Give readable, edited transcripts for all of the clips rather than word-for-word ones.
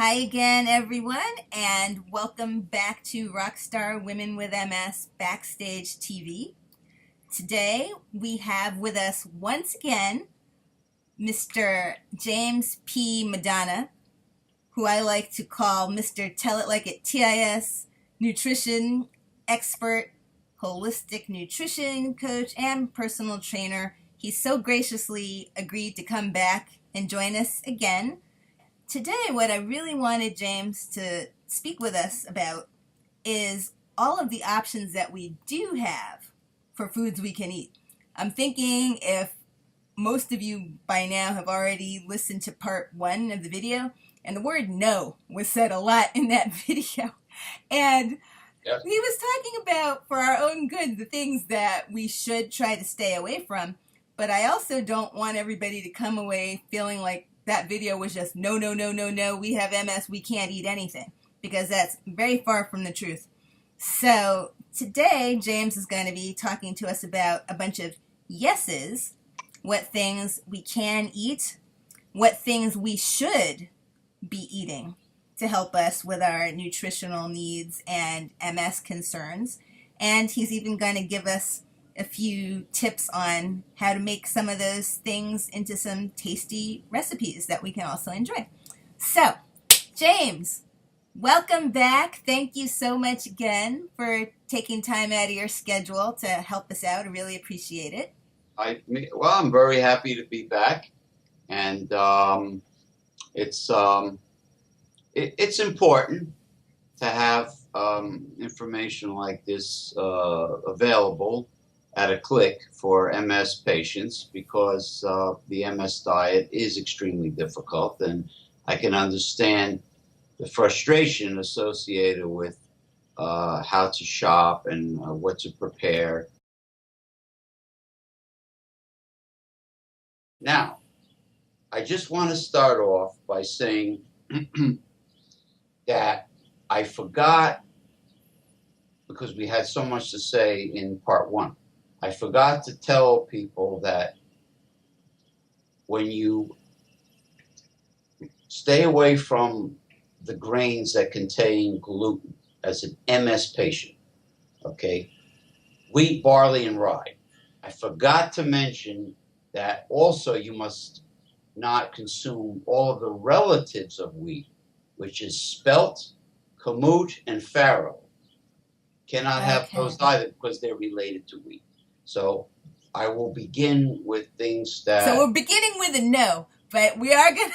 Hi again, everyone, and welcome back to Rockstar Women with MS Backstage TV. Today we have with us once again Mr. James P. Madonna, who I like to call Mr. Tell It Like It TIS, nutrition expert, holistic nutrition coach, and personal trainer. He's so graciously agreed to come back and join us again. Today, what I really wanted James to speak with us about is all of the options that we do have for foods we can eat. I'm thinking if most of you by now have already listened to part one of the video, and the word no was said a lot in that video. And Yep. he was talking about, for our own good, the things that we should try to stay away from. But I also don't want everybody to come away feeling like that video was just no, we have MS, we can't eat anything, because that's very far from the truth. So today, James is going to be talking to us about a bunch of yeses, what things we can eat, what things we should be eating to help us with our nutritional needs and MS concerns. And he's even going to give us a few tips on how to make some of those things into some tasty recipes that we can also enjoy. So, James, welcome back. Thank you so much again for taking time out of your schedule to help us out. I really appreciate it. I'm very happy to be back, and it's important to have information like this available at a click for MS patients, because the MS diet is extremely difficult, and I can understand the frustration associated with how to shop and what to prepare. Now, I just want to start off by saying that I forgot, because we had so much to say in part one, I forgot to tell people that when you stay away from the grains that contain gluten as an MS patient, okay, wheat, barley, and rye. I forgot to mention that also you must not consume all of the relatives of wheat, which is spelt, kamut, and farro. Cannot have those either, because they're related to wheat. So I will begin with things that. So we're beginning with a no, but we are gonna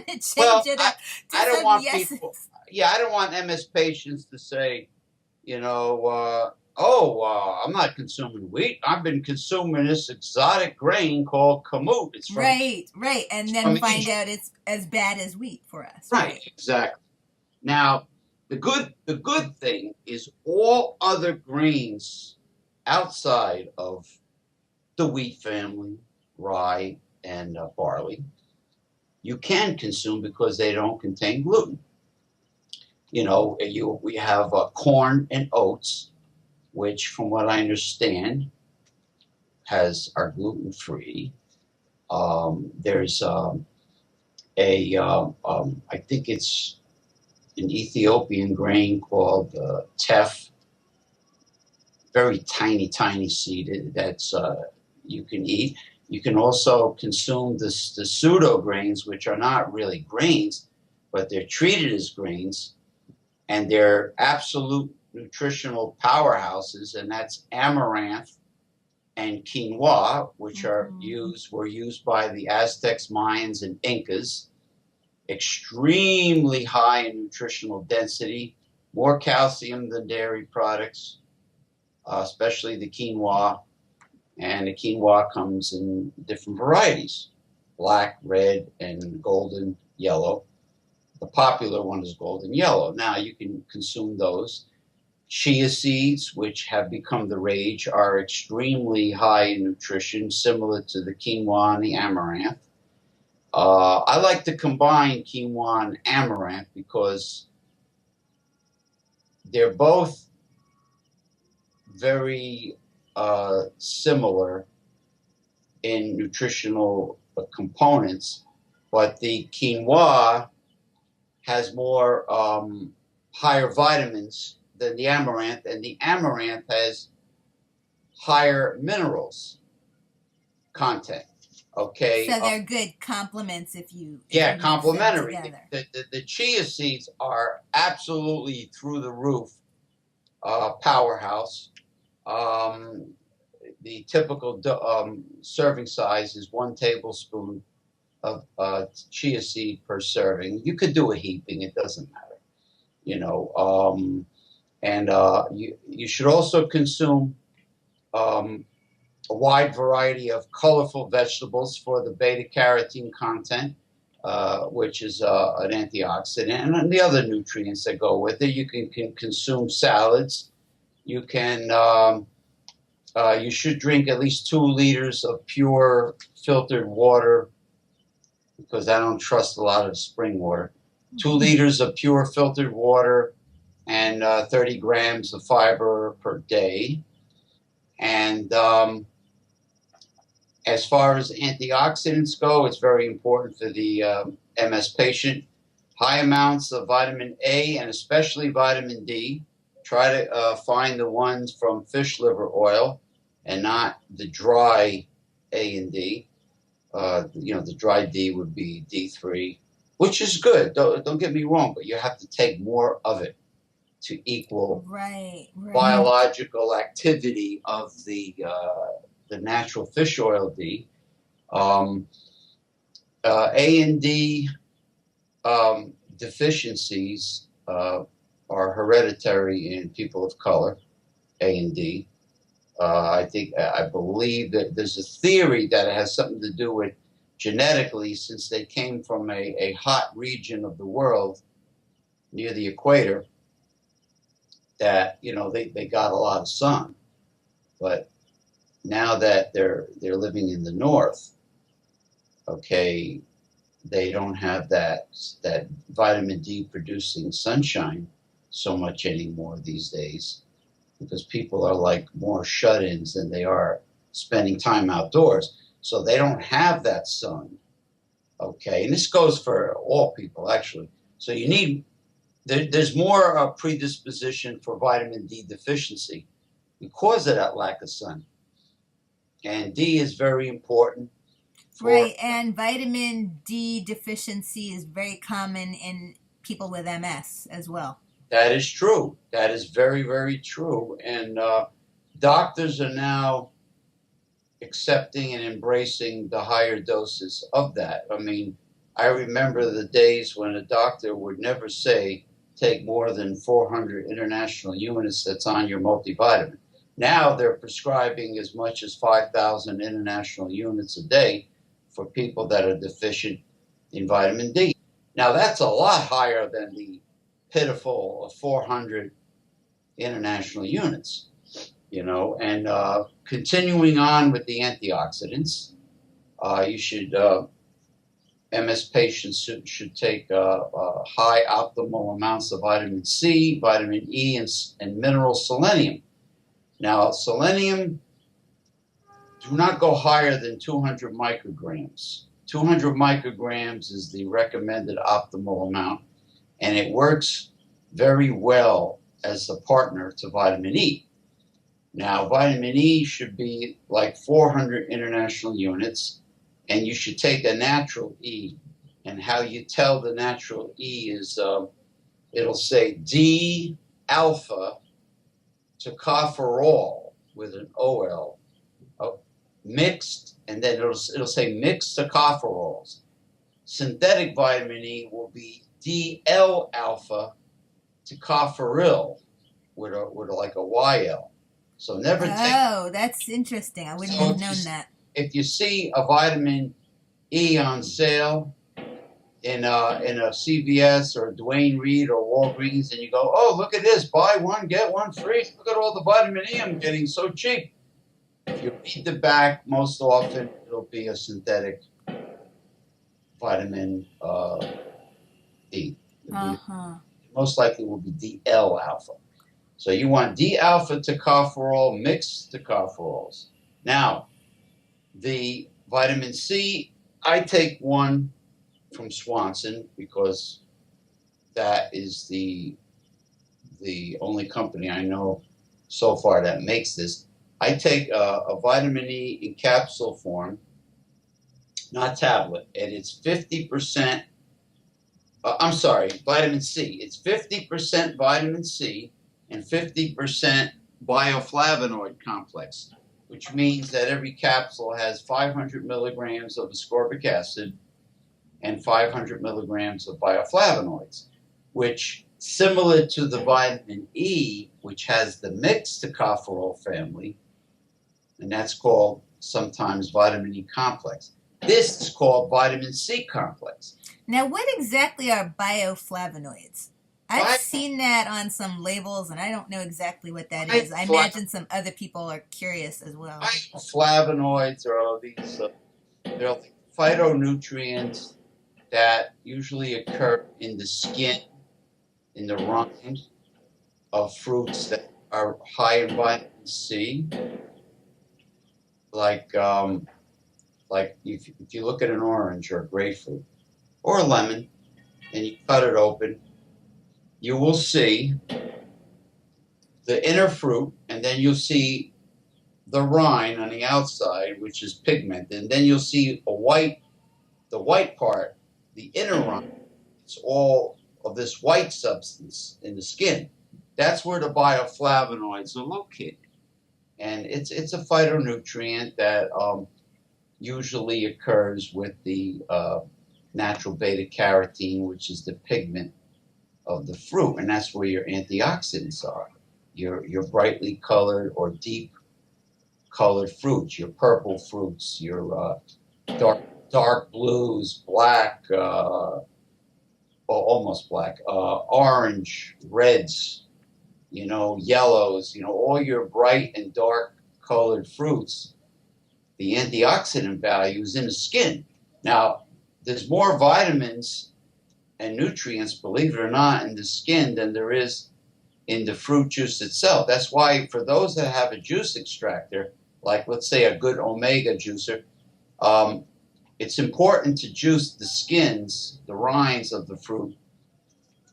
change it up. I don't want people. Yeah, I don't want MS patients to say, I'm not consuming wheat. I've been consuming this exotic grain called kamut. It's from, right, and then find Egypt. Out it's as bad as wheat for us. Right, exactly. Now, the good thing is all other grains outside of the wheat family, rye, and barley, you can consume because they don't contain gluten. We have corn and oats, which, from what I understand, are gluten-free. There's I think it's an Ethiopian grain called teff, very tiny seed that's you can eat. You can also consume the pseudo grains, which are not really grains, but they're treated as grains, and they're absolute nutritional powerhouses, and that's amaranth and quinoa, which were used by the Aztecs, Mayans, and Incas. Extremely high in nutritional density, more calcium than dairy products, especially the quinoa. And the quinoa comes in different varieties: black, red, and golden yellow. The popular one is golden yellow. Now you can consume those. Chia seeds, which have become the rage, are extremely high in nutrition, similar to the quinoa and the amaranth. I like to combine quinoa and amaranth because they're both very similar in nutritional components, but the quinoa has more higher vitamins than the amaranth, and the amaranth has higher minerals content. Okay. So they're good complements if you Yeah, mix them complementary. together. The chia seeds are absolutely through the roof, powerhouse. Um, the typical serving size is 1 tablespoon of chia seed per serving. You could do a heaping; it doesn't matter, you know. And you should also consume um, a wide variety of colorful vegetables for the beta carotene content, which is an antioxidant, and the other nutrients that go with it. You can consume salads. You can. You should drink at least 2 liters of pure filtered water, because I don't trust a lot of spring water. 2 liters of pure filtered water and 30 grams of fiber per day. And as far as antioxidants go, it's very important for the MS patient. High amounts of vitamin A and especially vitamin D. Try to find the ones from fish liver oil and not the dry A and D. The dry D would be D3, which is good. Don't get me wrong, but you have to take more of it to equal biological activity of the natural fish oil D. A and D deficiencies are hereditary in people of color. A and D. I believe that there's a theory that it has something to do with genetically, since they came from a hot region of the world near the equator, that they got a lot of sun. But now that they're living in the north, okay, they don't have that vitamin D producing sunshine so much anymore these days, because people are like more shut-ins than they are spending time outdoors. So they don't have that sun. Okay, and this goes for all people actually. So there's more predisposition for vitamin D deficiency because of that lack of sun. And D is very important. Right, and vitamin D deficiency is very common in people with MS as well. That is true. That is very, very true. And doctors are now accepting and embracing the higher doses of that. I mean, I remember the days when a doctor would never say, take more than 400 international units that's on your multivitamin. Now they're prescribing as much as 5,000 international units a day for people that are deficient in vitamin D. Now that's a lot higher than the pitiful 400 international units, and continuing on with the antioxidants, MS patients should take high optimal amounts of vitamin C, vitamin E, and mineral selenium. Now, selenium, do not go higher than 200 micrograms. 200 micrograms is the recommended optimal amount, and it works very well as a partner to vitamin E. Now, vitamin E should be like 400 international units, and you should take a natural E. And how you tell the natural E is it'll say D-alpha tocopherol with an OL, mixed, and then it'll say mixed tocopherols. Synthetic vitamin E will be DL-alpha tocopherol with like a YL. So never take. Oh, that's interesting. I wouldn't have known that. If you see a vitamin E on sale in a CVS or Duane Reade or Walgreens, and you go, oh, look at this, buy one, get one free. Look at all the vitamin E I'm getting, so cheap. If you read the back, most often it'll be a synthetic vitamin E. Most likely will be DL-alpha. So you want D-alpha tocopherol, mixed tocopherols. Now, the vitamin C, I take one from Swanson because that is the only company I know so far that makes this. I take a vitamin E in capsule form, not tablet, and it's 50%. I'm sorry, vitamin C. It's 50% vitamin C and 50% bioflavonoid complex, which means that every capsule has 500 milligrams of ascorbic acid and 500 milligrams of bioflavonoids, which, similar to the vitamin E, which has the mixed tocopherol family, and that's called sometimes vitamin E complex. This is called vitamin C complex. Now, what exactly are bioflavonoids? I've seen that on some labels, and I don't know exactly what that is. I imagine some other people are curious as well. Flavonoids are these they're phytonutrients that usually occur in the skin, in the rind of fruits that are high in vitamin C, like if you look at an orange or a grapefruit or a lemon, and you cut it open, you will see the inner fruit, and then you'll see the rind on the outside, which is pigment, and then you'll see the white part, the inner rind. It's all of this white substance in the skin. That's where the bioflavonoids are located, and it's a phytonutrient that usually occurs with the natural beta carotene, which is the pigment of the fruit, and that's where your antioxidants are. Your brightly colored or deep colored fruits, your purple fruits, your dark blues, black, almost black, orange, reds, yellows, all your bright and dark colored fruits. The antioxidant value is in the skin. Now, there's more vitamins and nutrients, believe it or not, in the skin than there is in the fruit juice itself. That's why for those that have a juice extractor, like let's say a good omega juicer, it's important to juice the skins, the rinds of the fruit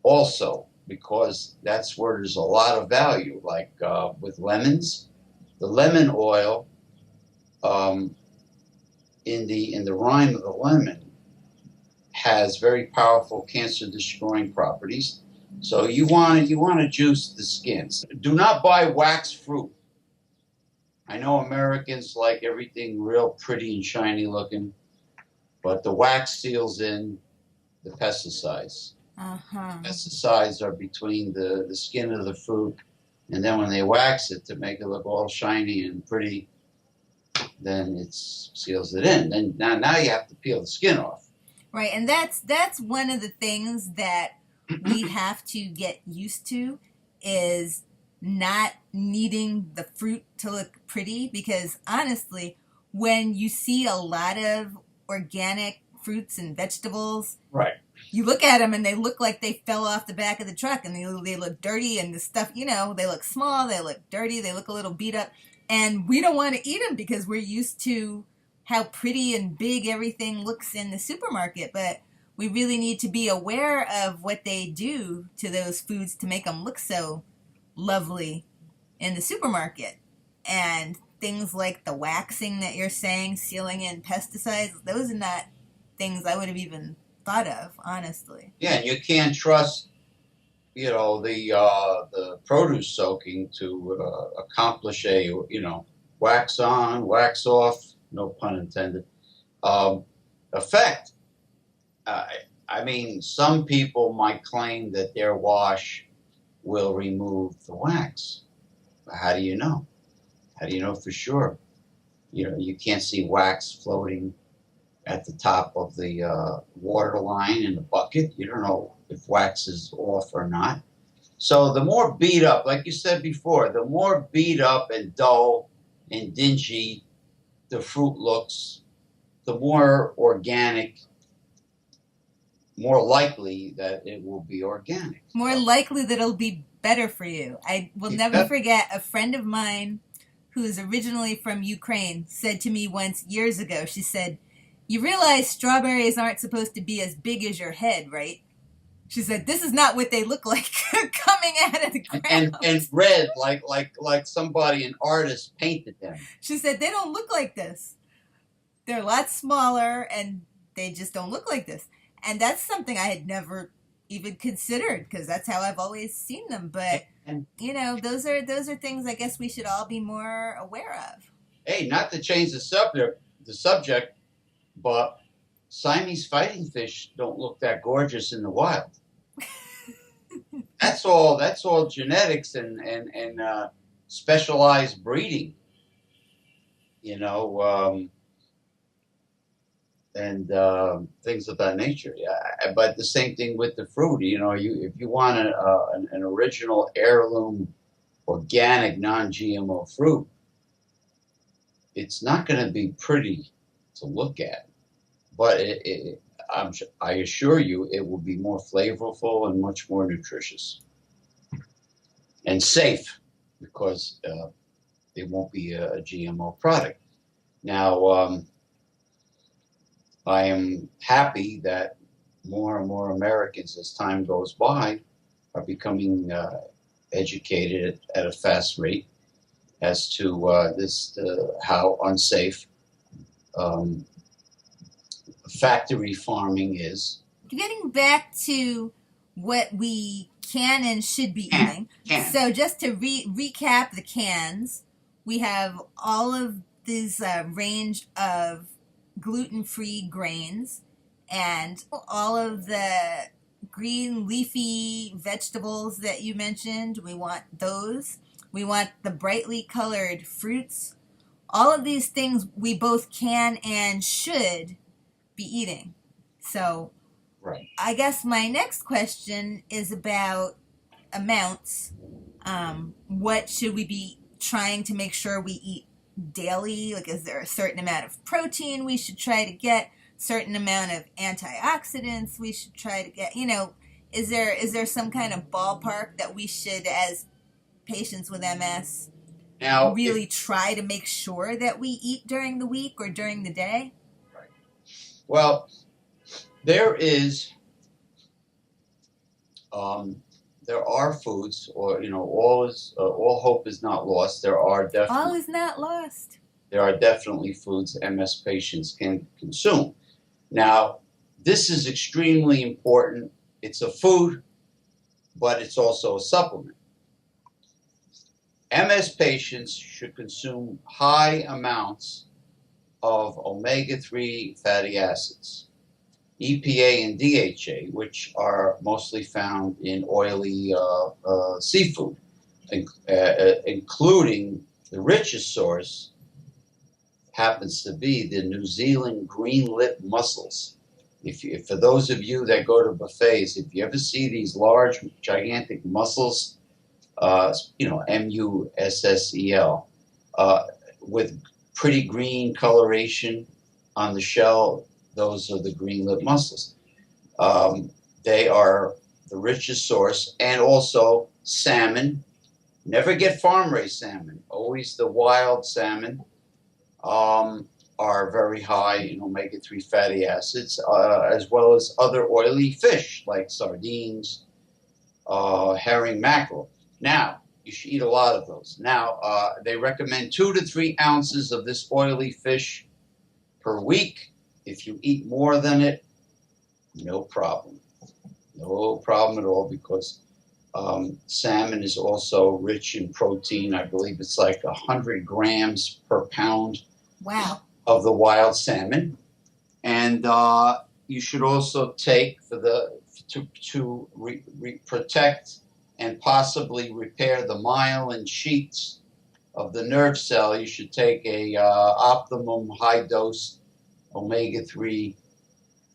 also, because that's where there's a lot of value. Like with lemons, the lemon oil in the rind of the lemon has very powerful cancer-destroying properties. So you want to juice the skins. Do not buy wax fruit. I know Americans like everything real pretty and shiny looking, but the wax seals in the pesticides. Pesticides are between the skin of the fruit, and then when they wax it to make it look all shiny and pretty, then it seals it in. Then now you have to peel the skin off. Right, and that's one of the things that we have to get used to, is not needing the fruit to look pretty, because honestly, when you see a lot of organic fruits and vegetables, right, you look at them and they look like they fell off the back of the truck, and they look dirty, and the stuff, they look small, they look dirty, they look a little beat up, and we don't want to eat them because we're used to how pretty and big everything looks in the supermarket. But we really need to be aware of what they do to those foods to make them look so lovely in the supermarket. And things like the waxing that you're saying, sealing in pesticides, those are not things I would have even thought of, honestly. Yeah, and you can't trust, the produce soaking to accomplish a, wax on, wax off, no pun intended, effect. I mean, some people might claim that their wash will remove the wax. How do you know? How do you know for sure? You can't see wax floating at the top of the water line in the bucket. You don't know if wax is off or not. So the more beat up, like you said before, the more beat up and dull and dingy the fruit looks, the more organic, more likely that it will be organic. More likely that it'll be better for you. I will never forget a friend of mine who is originally from Ukraine said to me once years ago, she said, "You realize strawberries aren't supposed to be as big as your head, right?" She said, "This is not what they look like coming out of the ground." And red, like somebody, an artist, painted them. She said, "They don't look like this. They're a lot smaller, and they just don't look like this." And that's something I had never even considered, because that's how I've always seen them. But And those are things I guess we should all be more aware of. hey, not to change the subject, but Siamese fighting fish don't look that gorgeous in the wild. That's all genetics and specialized breeding, you know, and things of that nature. Yeah, but the same thing with the fruit. You know, if you want an original heirloom, organic, non-GMO fruit, it's not going to be pretty to look at, but I assure you, it will be more flavorful and much more nutritious and safe, because it won't be a GMO product. Now, I am happy that more and more Americans, as time goes by, are becoming educated at a fast rate as to how unsafe factory farming is. Getting back to what we can and should be eating. So just to recap the cans, we have all of this range of gluten-free grains and all of the green leafy vegetables that you mentioned. We want those. We want the brightly colored fruits. All of these things we both can and should be eating. So right. I guess my next question is about amounts. What should we be trying to make sure we eat daily? Like, is there a certain amount of protein we should try to get? Certain amount of antioxidants we should try to get? Is there some kind of ballpark that we should, as patients with MS, now really try to make sure that we eat during the week or during the day? Right. Well, there are foods, or all hope is not lost. All is not lost. There are definitely foods MS patients can consume. Now, this is extremely important. It's a food, but it's also a supplement. MS patients should consume high amounts of omega-3 fatty acids, EPA and DHA, which are mostly found in oily seafood, including the richest source happens to be the New Zealand green lip mussels. For those of you that go to buffets, if you ever see these large, gigantic mussels, MUSSEL, with pretty green coloration on the shell, those are the green lip mussels. They are the richest source, and also salmon. Never get farm-raised salmon. Always the wild salmon are very high in omega-3 fatty acids, as well as other oily fish like sardines, herring, mackerel. Now, you should eat a lot of those. Now, they recommend 2 to 3 ounces of this oily fish per week. If you eat more than it, no problem. No problem at all, because salmon is also rich in protein. I believe it's like 100 grams per pound. Wow. Of the wild salmon. And you should also take, to protect and possibly repair the myelin sheaths of the nerve cell, you should take a optimum high dose omega-3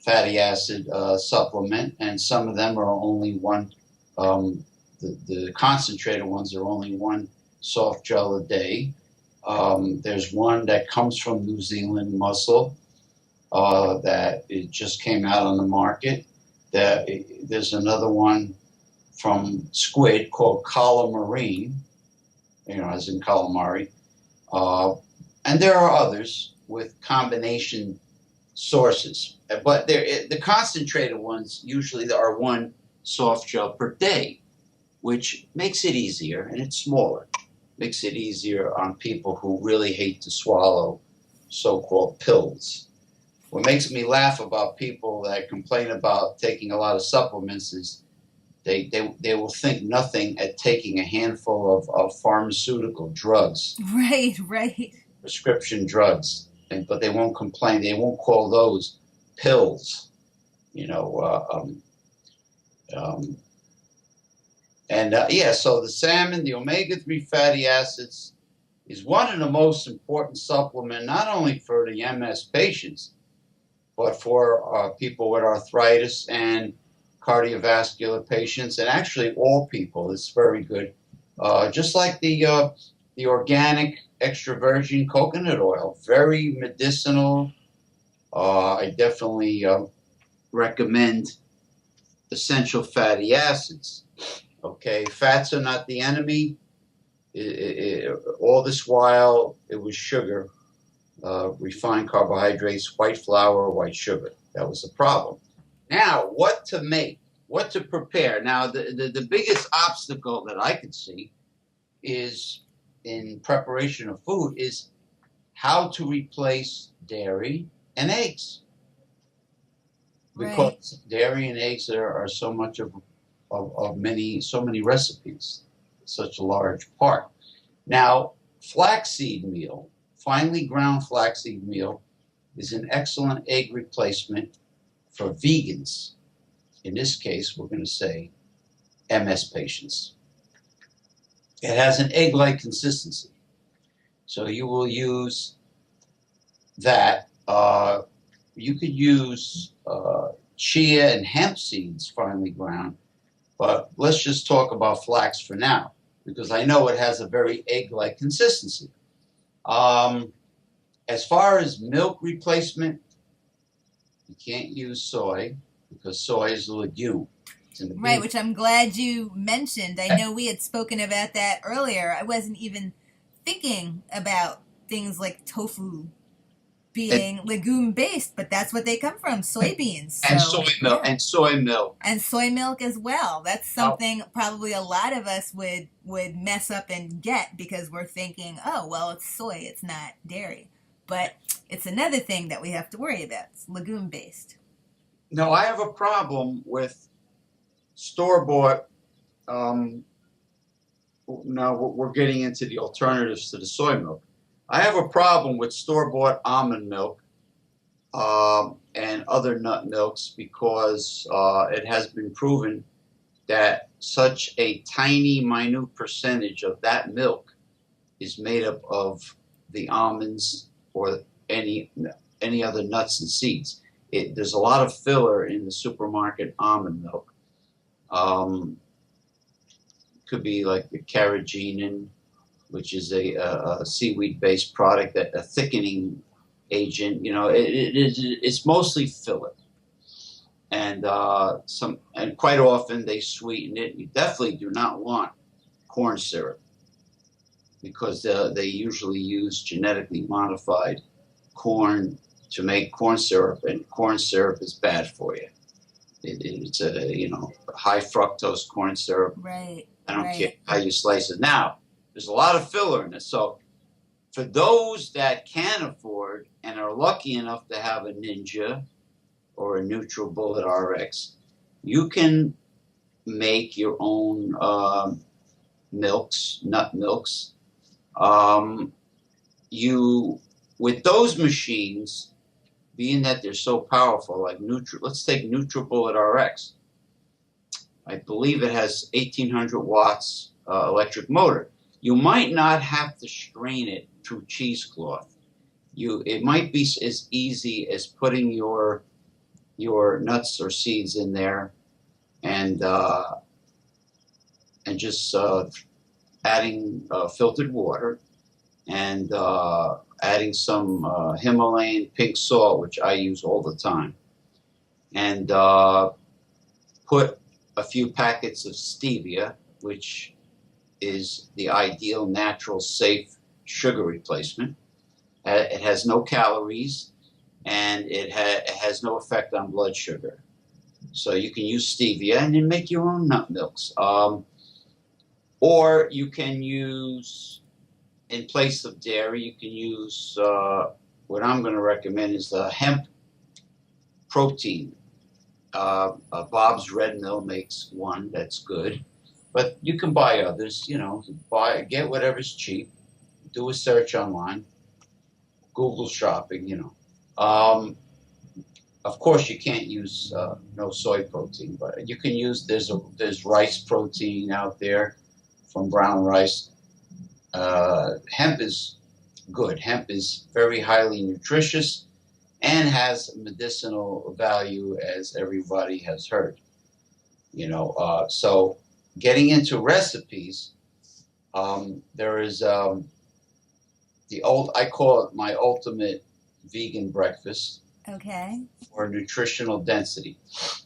fatty acid supplement, and some of them are only one, the concentrated ones are only 1 soft gel a day. There's one that comes from New Zealand mussel that it just came out on the market. There's another one from squid called calamari, as in calamari. And there are others with combination sources. But the concentrated ones usually are 1 soft gel per day, which makes it easier, and it's smaller. Makes it easier on people who really hate to swallow so-called pills. What makes me laugh about people that complain about taking a lot of supplements is they will think nothing at taking a handful of pharmaceutical drugs, Right, right. prescription drugs, but they won't complain. They won't call those pills, you know. Yeah, so the salmon, the omega-3 fatty acids, is one of the most important supplement, not only for the MS patients, but for people with arthritis and cardiovascular patients, and actually all people. It's very good. Just like the organic extra virgin coconut oil, very medicinal. I definitely recommend essential fatty acids. Okay, fats are not the enemy. All this while, it was sugar, refined carbohydrates, white flour, white sugar. That was the problem. Now, what to make, what to prepare. Now, the biggest obstacle that I could see is in preparation of food is how to replace dairy and eggs. Because dairy and eggs are so much of so many recipes, such a large part. Now, flaxseed meal, finely ground flaxseed meal, is an excellent egg replacement for vegans. In this case, we're going to say MS patients. It has an egg-like consistency. So you will use that. You could use chia and hemp seeds finely ground, but let's just talk about flax for now, because I know it has a very egg-like consistency. As far as milk replacement, you can't use soy because soy is a legume. Right, which I'm glad you mentioned. I know we had spoken about that earlier. I wasn't even thinking about things like tofu being legume based, but that's what they come from, soybeans. And soy milk. Yeah. And soy milk. And soy milk as well. That's something probably a lot of us would mess up and get because we're thinking, oh, well, it's soy, it's not dairy. But it's another thing that we have to worry about. It's legume based. No, I have a problem with store-bought. Now we're getting into the alternatives to the soy milk. I have a problem with store-bought almond milk and other nut milks because it has been proven that such a tiny, minute percentage of that milk is made up of the almonds or any other nuts and seeds. There's a lot of filler in the supermarket almond milk. Could be like the carrageenan, which is a seaweed-based product, that a thickening agent. You know, it's mostly filler, and quite often they sweeten it. You definitely do not want corn syrup because they usually use genetically modified corn to make corn syrup, and corn syrup is bad for you. It's a high fructose corn syrup. Right. I don't care how you slice it. Now, there's a lot of filler in it. So for those that can afford and are lucky enough to have a Ninja or a NutriBullet RX, you can make your own milks, nut milks. With those machines, being that they're so powerful, like let's take NutriBullet RX. I believe it has 1,800 watts electric motor. You might not have to strain it through cheesecloth. It might be as easy as putting your nuts or seeds in there and just adding filtered water and adding some Himalayan pink salt, which I use all the time, and put a few packets of stevia, which is the ideal, natural, safe sugar replacement. It has no calories, and it has no effect on blood sugar. So you can use stevia and then make your own nut milks. Or you can use, in place of dairy, you can use, what I'm going to recommend is the hemp protein. Bob's Red Mill makes one that's good, but you can buy others. Get whatever's cheap. Do a search online, Google shopping. Um, of course, you can't use no soy protein, but you can use. There's rice protein out there from brown rice. Hemp is good. Hemp is very highly nutritious and has medicinal value, as everybody has heard. So getting into recipes, there is I call it my ultimate vegan breakfast. Okay. For nutritional density.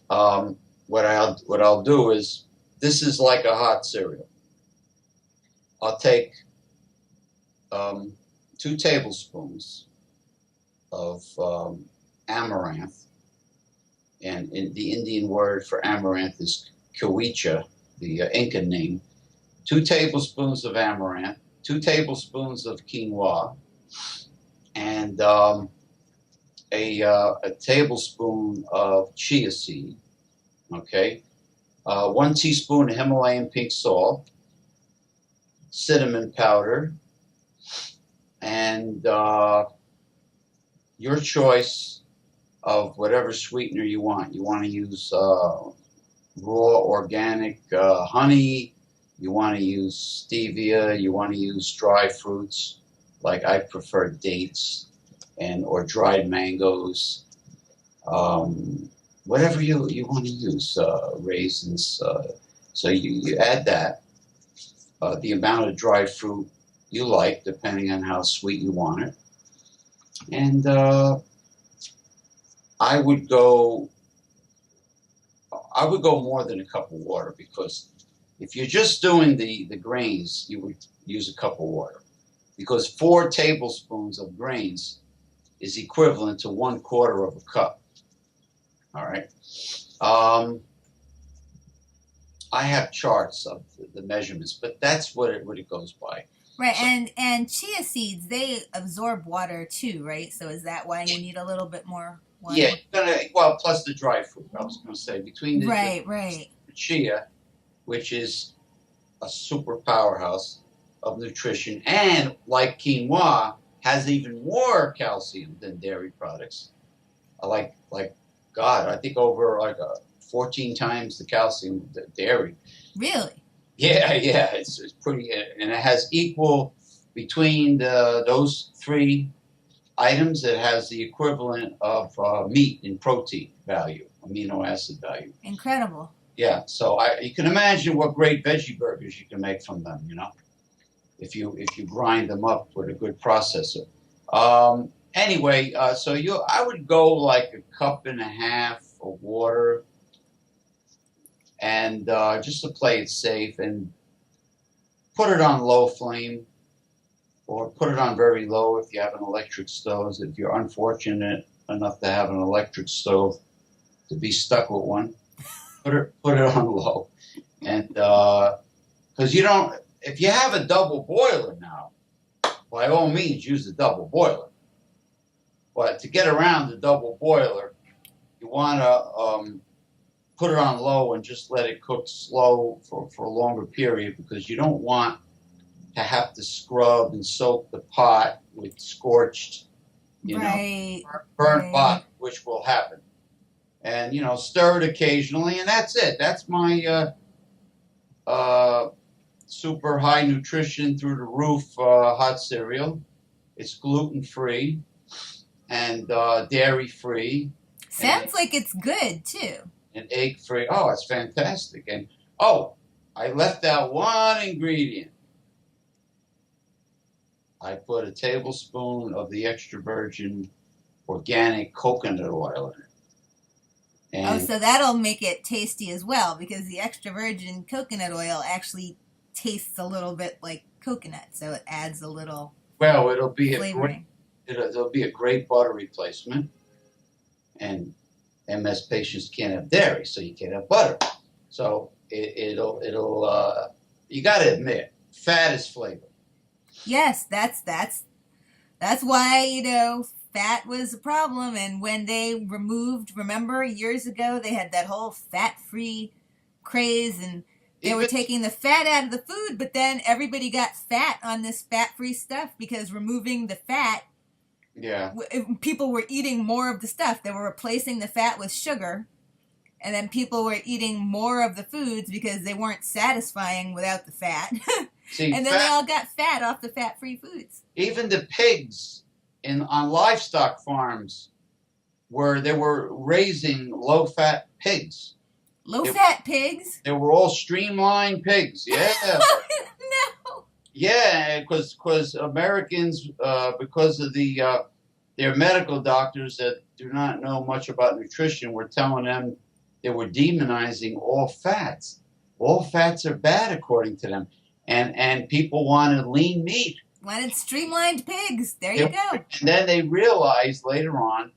What I'll do is, this is like a hot cereal. I'll take 2 tablespoons of amaranth, and the Indian word for amaranth is kiwicha, the Incan name. 2 tablespoons of amaranth, 2 tablespoons of quinoa, and a tablespoon of chia seed. Okay, 1 teaspoon of Himalayan pink salt, cinnamon powder, and your choice of whatever sweetener you want. You want to use raw organic honey. You want to use stevia. You want to use dry fruits, like I prefer dates or dried mangoes. Whatever you want to use, raisins. So you add that. The amount of dried fruit you like, depending on how sweet you want it. And I would go more than a cup of water, because if you're just doing the grains, you would use a cup of water, because 4 tablespoons of grains is equivalent to 1/4 of a cup. All right. I have charts of the measurements, but that's what it goes by. Right, and chia seeds, they absorb water too, right? So is that why you need a little bit more water? Yeah, plus the dry fruit. I was going to say, between the chia, which is a super powerhouse of nutrition, and like quinoa, has even more calcium than dairy products. Like God, I think over 14 times the calcium of dairy. Really? Yeah, it's pretty, and it has equal between those 3 items. It has the equivalent of meat in protein value, amino acid value. Incredible. Yeah, so you can imagine what great veggie burgers you can make from them. If you grind them up with a good processor. Anyway, I would go like 1.5 cups of water. And just to play it safe, and put it on low flame, or put it on very low if you have an electric stove. If you're unfortunate enough to have an electric stove, to be stuck with one, put it on low. And because if you have a double boiler now, by all means use a double boiler. But to get around the double boiler, you want to put it on low and just let it cook slow for a longer period, because you don't want to have to scrub and soak the pot with scorched, burnt pot, which will happen. And, stir it occasionally, and that's it. That's my super high nutrition, through the roof hot cereal. It's gluten-free and dairy-free. Sounds like it's good, too. And egg-free. Oh, it's fantastic. And, I left out one ingredient. I put a tablespoon of the extra virgin organic coconut oil in it. And so that'll make it tasty as well, because the extra virgin coconut oil actually tastes a little bit like coconut, so it adds a little it'll be flavoring. It'll be a great butter replacement. And MS patients can't have dairy, so you can't have butter. So it'll you got to admit, fat is flavor. Yes, that's why, fat was a problem. And when they removed, remember years ago, they had that whole fat-free craze, and they were taking the fat out of the food, but then everybody got fat on this fat-free stuff because removing the fat, people were eating more of the stuff. They were replacing the fat with sugar, and then people were eating more of the foods because they weren't satisfying without the fat. See, and then they all got fat off the fat-free foods. Even the pigs on livestock farms, where they were raising low-fat pigs. Low-fat pigs? They were all streamlined pigs. Yeah. No. Yeah, because Americans, because of their medical doctors that do not know much about nutrition, were telling them they were demonizing all fats. All fats are bad, according to them. And people wanted lean meat. Wanted streamlined pigs. There you go. And then they realized later on,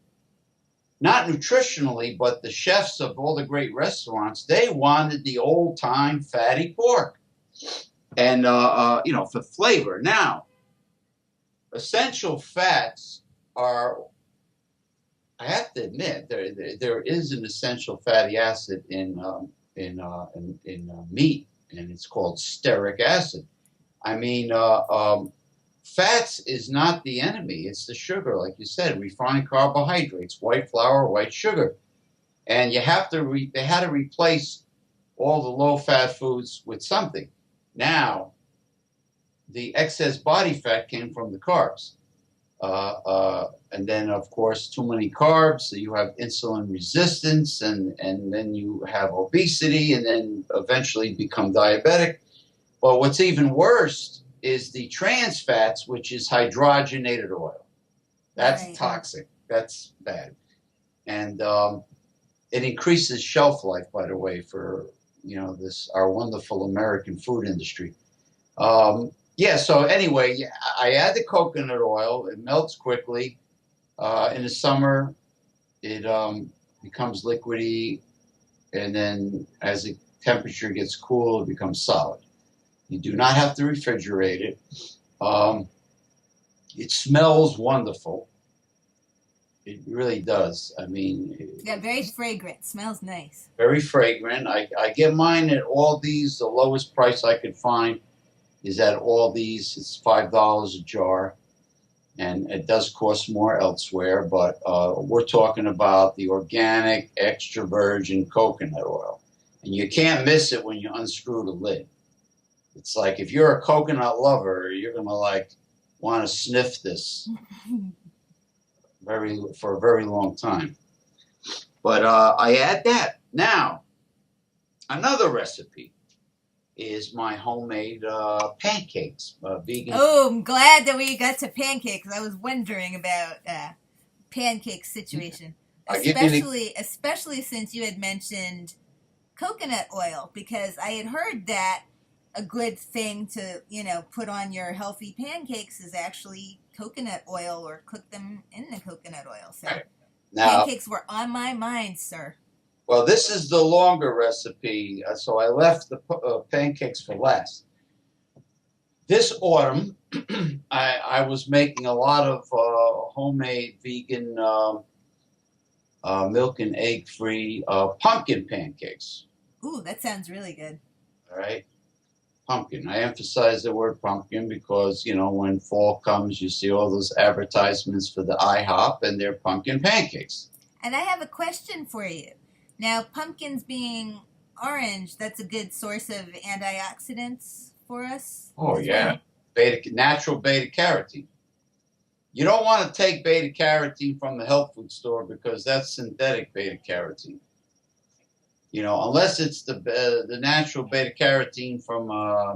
not nutritionally, but the chefs of all the great restaurants, they wanted the old-time fatty pork. And, for flavor. Now, essential fats are, I have to admit, there is an essential fatty acid in meat, and it's called stearic acid. I mean, fats is not the enemy. It's the sugar, like you said, refined carbohydrates, white flour, white sugar. And you have to they had to replace all the low-fat foods with something. Now, the excess body fat came from the carbs. And then, of course, too many carbs, so you have insulin resistance, and then you have obesity, and then eventually become diabetic. But what's even worse is the trans fats, which is hydrogenated oil. That's toxic. That's bad. And it increases shelf life, by the way, for our wonderful American food industry. So anyway, I add the coconut oil. It melts quickly. In the summer, it becomes liquidy, and then as the temperature gets cool, it becomes solid. You do not have to refrigerate it. It smells wonderful. It really does. I mean, very fragrant. Smells nice. Very fragrant. I get mine at Aldi's. The lowest price I could find is at Aldi's. It's $5 a jar, and it does cost more elsewhere. But we're talking about the organic, extra virgin coconut oil, and you can't miss it when you unscrew the lid. It's like if you're a coconut lover, you're gonna want to sniff this for a very long time. But I add that. Now, another recipe is my homemade pancakes, vegan. Oh, I'm glad that we got to pancakes. I was wondering about pancake situation, especially since you had mentioned coconut oil, because I had heard that a good thing to, put on your healthy pancakes is actually coconut oil, or cook them in the coconut oil. So now, pancakes were on my mind, sir. Well, this is the longer recipe, so I left the pancakes for last. This autumn, I was making a lot of homemade vegan milk and egg-free pumpkin pancakes. Ooh, that sounds really good. All right. Pumpkin. I emphasize the word pumpkin because, when fall comes, you see all those advertisements for the IHOP, and they're pumpkin pancakes. And I have a question for you. Now, pumpkins being orange, that's a good source of antioxidants for us? Oh, yeah. Natural beta-carotene. You don't want to take beta-carotene from the health food store because that's synthetic beta-carotene. Unless it's the natural beta-carotene from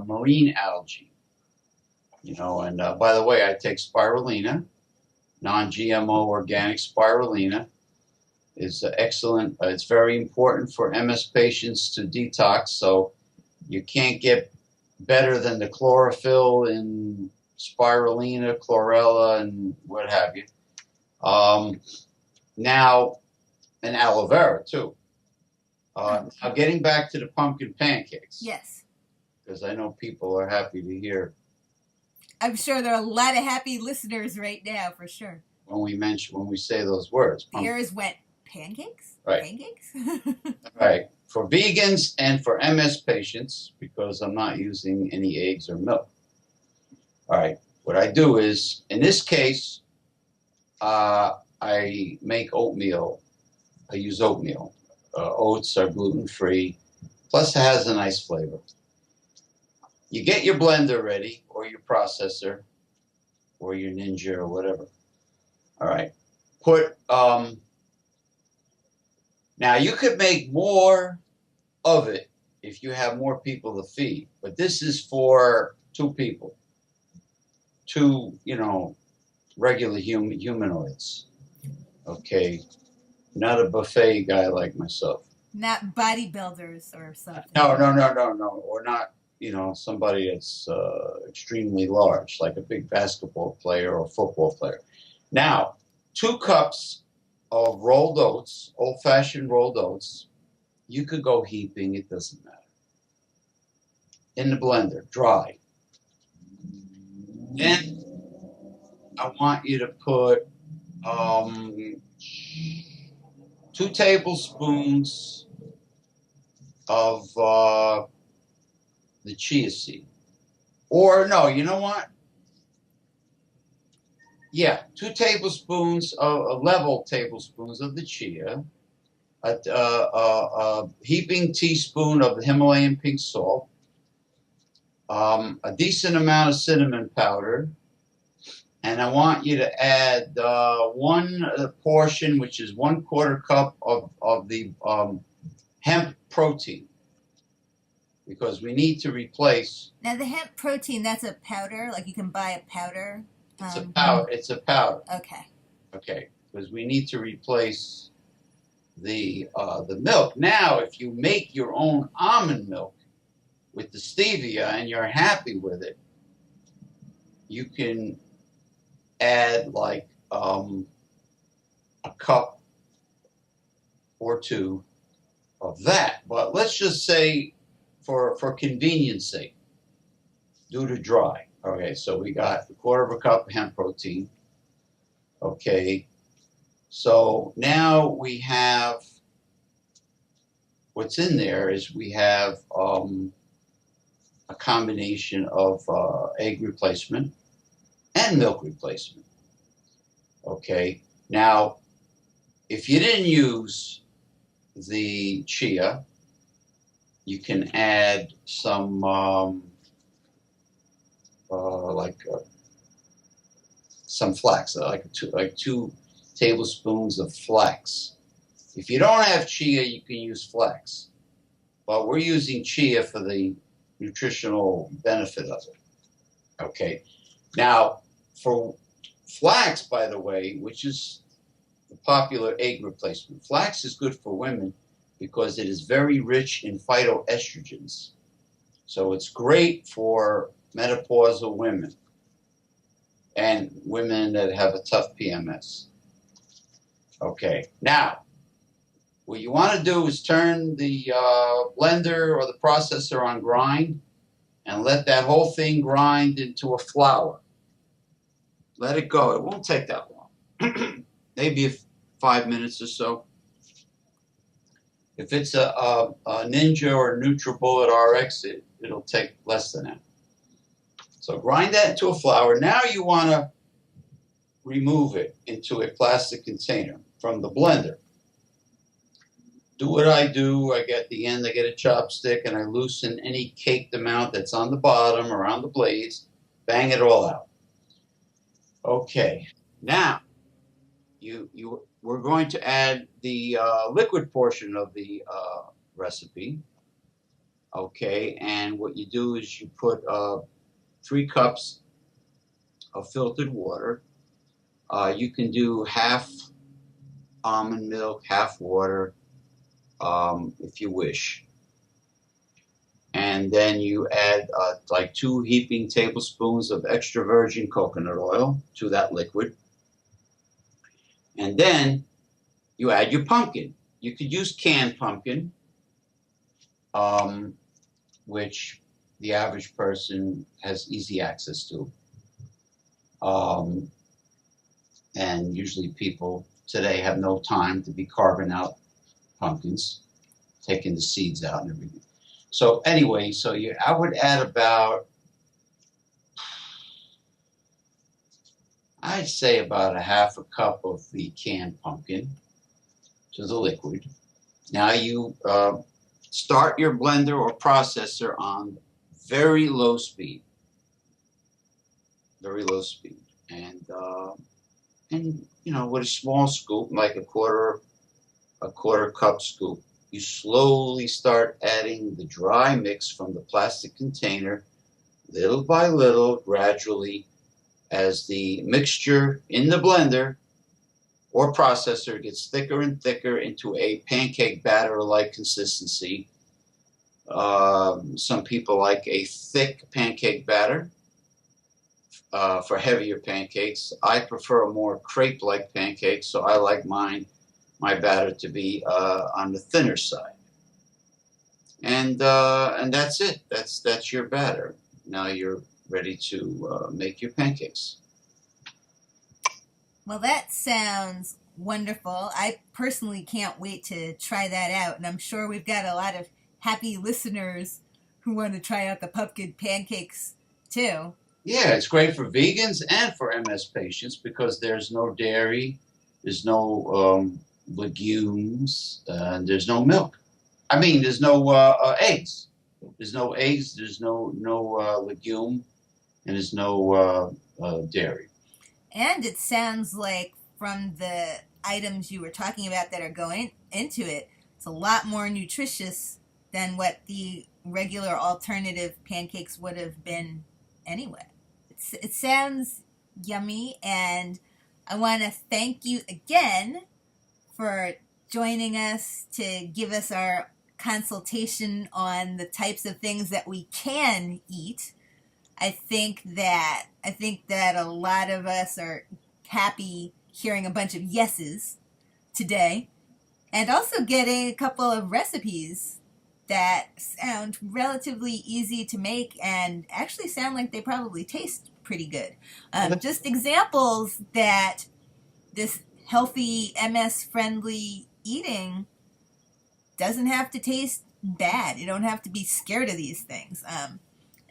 marine algae. And by the way, I take spirulina, non-GMO organic spirulina. Is excellent. It's very important for MS patients to detox, so you can't get better than the chlorophyll in spirulina, chlorella, and what have you. Now, and aloe vera too. Now getting back to the pumpkin pancakes. Yes. Because I know people are happy to hear. I'm sure there are a lot of happy listeners right now, for sure. When we say those words. The ears went, pancakes? Right. Pancakes? Right. For vegans and for MS patients, because I'm not using any eggs or milk. All right. What I do is, in this case, I make oatmeal. I use oatmeal. Oats are gluten-free, plus it has a nice flavor. You get your blender ready, or your processor, or your Ninja, or whatever. All right. Put, now you could make more of it if you have more people to feed, but this is for 2 people. 2, regular humanoids. Okay. Not a buffet guy like myself. Not bodybuilders or something. No. Or not, somebody that's extremely large, like a big basketball player or football player. Now, 2 cups of rolled oats, old-fashioned rolled oats. You could go heaping, it doesn't matter. In the blender, dry. Then I want you to put 2 tablespoons of the chia seed. Or no, you know what? Yeah, 2 tablespoons of level tablespoons of the chia, a heaping teaspoon of the Himalayan pink salt, a decent amount of cinnamon powder, and I want you to add 1 portion, which is 1/4 cup of the hemp protein, because we need to replace. Now the hemp protein, that's a powder, like you can buy a powder. It's a powder. It's a powder. Okay. Okay, because we need to replace the milk. Now, if you make your own almond milk with the stevia and you're happy with it, you can add like a cup or 2 of that. But let's just say, for convenience sake, do the dry. Okay, so we got 1/4 cup of hemp protein. Okay, so now we have, what's in there is we have a combination of egg replacement and milk replacement. Okay, now if you didn't use the chia, you can add some some flax, like 2 tablespoons of flax. If you don't have chia, you can use flax, but we're using chia for the nutritional benefit of it. Okay, now for flax, by the way, which is the popular egg replacement, flax is good for women because it is very rich in phytoestrogens. So it's great for menopausal women and women that have a tough PMS. Okay, now what you want to do is turn the blender or the processor on grind and let that whole thing grind into a flour. Let it go. It won't take that long. Maybe 5 minutes or so. If it's a Ninja or a NutriBullet RX, it'll take less than that. So grind that into a flour. Now you want to remove it into a plastic container from the blender. Do what I do. I get the end, I get a chopstick, and I loosen any caked amount that's on the bottom or on the blades. Bang it all out. Okay, now we're going to add the liquid portion of the recipe. Okay, and what you do is you put 3 cups of filtered water. You can do half almond milk, half water, if you wish. And then you add like 2 heaping tablespoons of extra virgin coconut oil to that liquid. And then you add your pumpkin. You could use canned pumpkin, which the average person has easy access to. And usually people today have no time to be carving out pumpkins, taking the seeds out and everything. So anyway, I would add about, I'd say about a half a cup of the canned pumpkin to the liquid. Now you start your blender or processor on very low speed, and with a small scoop, like a quarter cup scoop, you slowly start adding the dry mix from the plastic container, little by little, gradually, as the mixture in the blender or processor gets thicker and thicker into a pancake batter-like consistency. Some people like a thick pancake batter for heavier pancakes. I prefer a more crepe-like pancake, so I like my batter to be on the thinner side. And that's it. That's your batter. Now you're ready to make your pancakes. Well, that sounds wonderful. I personally can't wait to try that out, and I'm sure we've got a lot of happy listeners who want to try out the pumpkin pancakes too. Yeah, it's great for vegans and for MS patients because there's no dairy, there's no legumes, and there's no milk. I mean, there's no eggs. There's no eggs, there's no legume, and there's no dairy. And it sounds like from the items you were talking about that are going into it, it's a lot more nutritious than what the regular alternative pancakes would have been anyway. It sounds yummy, and I want to thank you again for joining us to give us our consultation on the types of things that we can eat. I think that a lot of us are happy hearing a bunch of yeses today, and also getting a couple of recipes that sound relatively easy to make and actually sound like they probably taste pretty good. Just examples that this healthy, MS-friendly eating doesn't have to taste bad. You don't have to be scared of these things.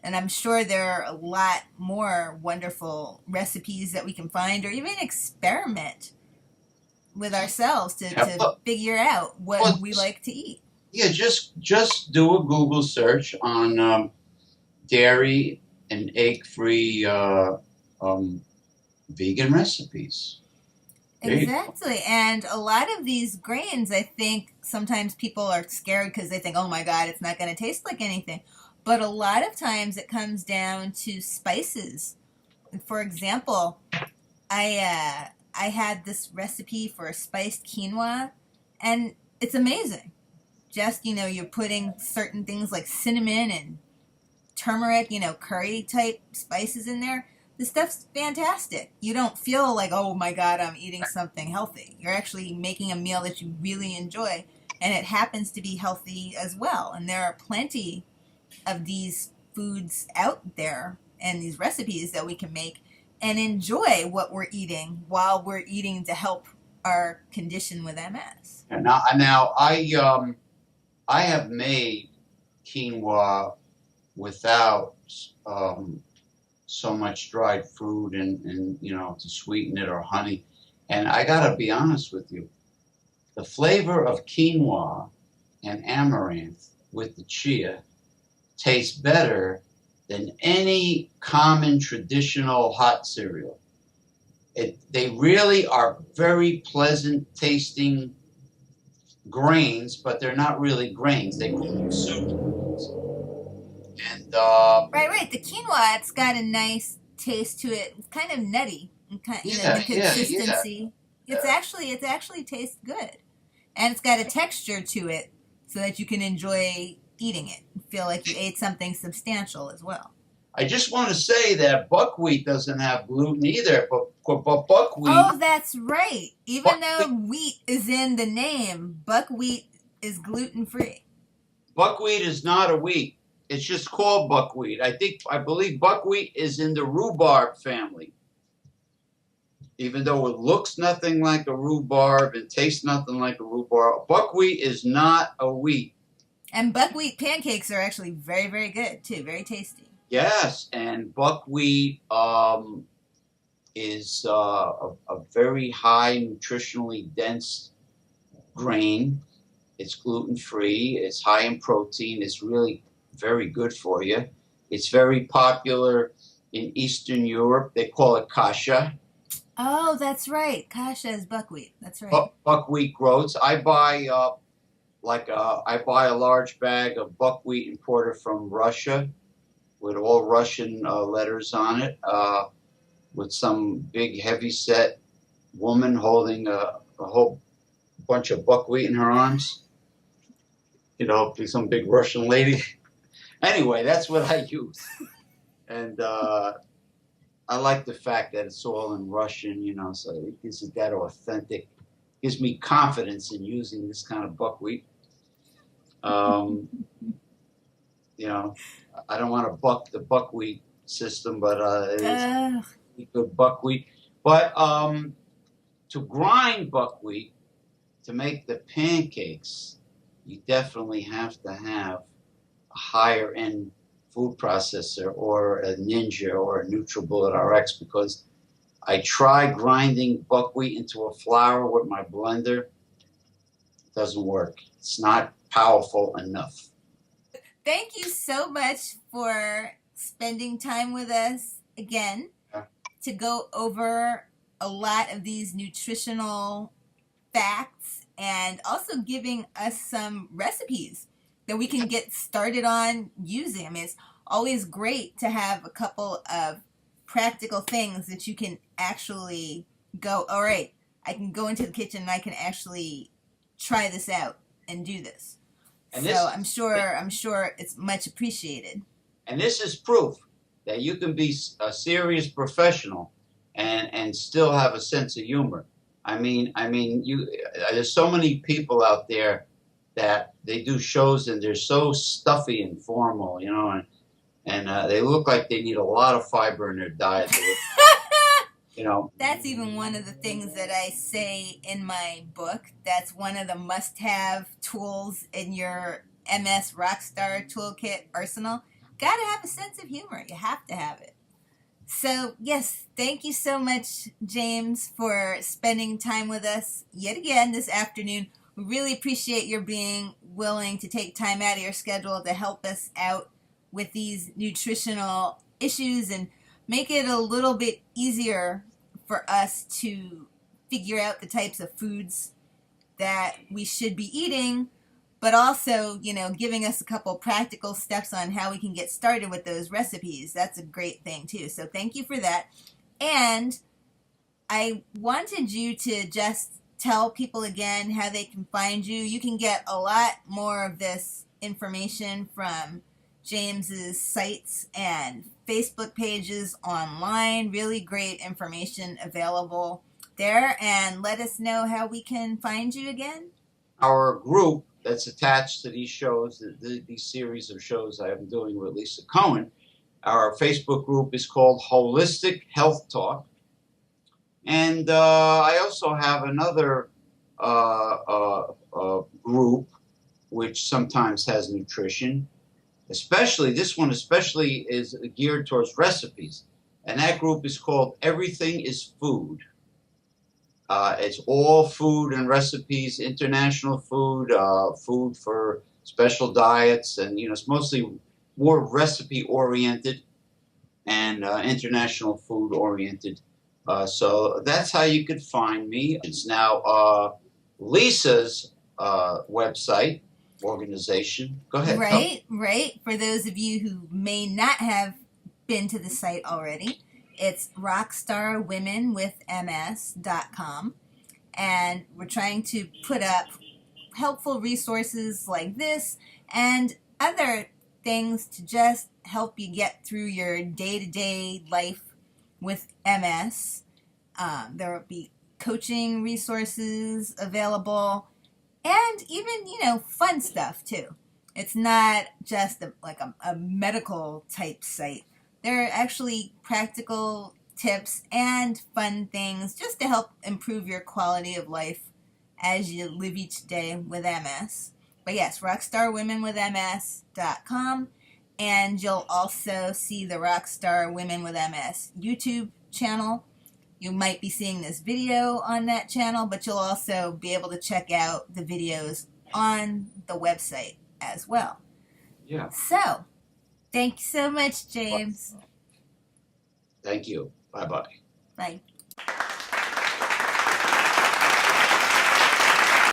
And I'm sure there are a lot more wonderful recipes that we can find, or even experiment with ourselves to figure out what we like to eat. Yeah, just do a Google search on dairy and egg-free vegan recipes. Exactly. And a lot of these grains, I think sometimes people are scared because they think, oh my God, it's not going to taste like anything. But a lot of times it comes down to spices. For example, I had this recipe for a spiced quinoa, and it's amazing. Just, you're putting certain things like cinnamon and turmeric, curry type spices in there. The stuff's fantastic. You don't feel like, oh my God, I'm eating something healthy. You're actually making a meal that you really enjoy, and it happens to be healthy as well. And there are plenty of these foods out there and these recipes that we can make and enjoy what we're eating while we're eating to help our condition with MS. Now I have made quinoa without so much dried fruit and to sweeten it, or honey. And I gotta be honest with you, the flavor of quinoa and amaranth with the chia tastes better than any common traditional hot cereal. They really are very pleasant tasting grains, but they're not really grains. They call them supergrains. And right. The quinoa, it's got a nice taste to it. It's kind of nutty. And the consistency. Yeah. It actually tastes good, and it's got a texture to it, so that you can enjoy eating it. Feel like you ate something substantial as well. I just want to say that buckwheat doesn't have gluten either, but Oh, that's right. Even though buckwheat, wheat is in the name, buckwheat is gluten free. buckwheat is not a wheat. It's just called buckwheat. I believe buckwheat is in the rhubarb family, even though it looks nothing like a rhubarb and tastes nothing like a rhubarb. Buckwheat is not a wheat. And buckwheat pancakes are actually very, very good too. Very tasty. Yes, and buckwheat is a very high nutritionally dense grain. It's gluten free. It's high in protein. It's really very good for you. It's very popular in Eastern Europe. They call it kasha. Oh, that's right. Kasha is buckwheat. That's right. Buckwheat groats. I buy a large bag of buckwheat imported from Russia with all Russian letters on it, with some big heavy set woman holding a whole bunch of buckwheat in her arms. Some big Russian lady. Anyway, that's what I use, and I like the fact that it's all in Russian. So it gives it that authentic. Gives me confidence in using this kind of buckwheat. Um, I don't want to buck the buckwheat system, but it is good buckwheat. But to grind buckwheat to make the pancakes, you definitely have to have a higher end food processor or a Ninja or a NutriBullet RX, because I tried grinding buckwheat into a flour with my blender. It doesn't work. It's not powerful enough. Thank you so much for spending time with us again to go over a lot of these nutritional facts and also giving us some recipes that we can get started on using. I mean, it's always great to have a couple of practical things that you can actually go, all right, I can go into the kitchen and I can actually try this out and do this. And so I'm sure it's much appreciated. And this is proof that you can be a serious professional and still have a sense of humor. I mean, there's so many people out there that they do shows and they're so stuffy and formal, and they look like they need a lot of fiber in their diet. That's even one of the things that I say in my book. That's one of the must-have tools in your MS Rockstar toolkit arsenal. Gotta have a sense of humor. You have to have it. So, yes, thank you so much, James, for spending time with us yet again this afternoon. We really appreciate your being willing to take time out of your schedule to help us out with these nutritional issues and make it a little bit easier for us to figure out the types of foods that we should be eating, but also, giving us a couple practical steps on how we can get started with those recipes. That's a great thing too. So thank you for that. And I wanted you to just tell people again how they can find you. You can get a lot more of this information from James's sites and Facebook pages online. Really great information available there. And let us know how we can find you again. Our group that's attached to these shows, these series of shows I am doing with Lisa Cohen, our Facebook group is called Holistic Health Talk. And I also have another group which sometimes has nutrition. This one especially is geared towards recipes. And that group is called Everything is Food. It's all food and recipes, international food, food for special diets, and it's mostly more recipe oriented and international food oriented. So that's how you could find me. It's now Lisa's website organization. Go ahead. Right. For those of you who may not have been to the site already, it's rockstarwomenwithms.com, and we're trying to put up helpful resources like this and other things to just help you get through your day-to-day life with MS. There will be coaching resources available, and even, fun stuff too. It's not just a medical type site. There are actually practical tips and fun things just to help improve your quality of life as you live each day with MS. But yes, rockstarwomenwithms.com, and you'll also see the Rockstar Women with MS YouTube channel. You might be seeing this video on that channel, but you'll also be able to check out the videos on the website as well. Yeah. So, thank you so much, James. Thank you. Bye-bye. Bye.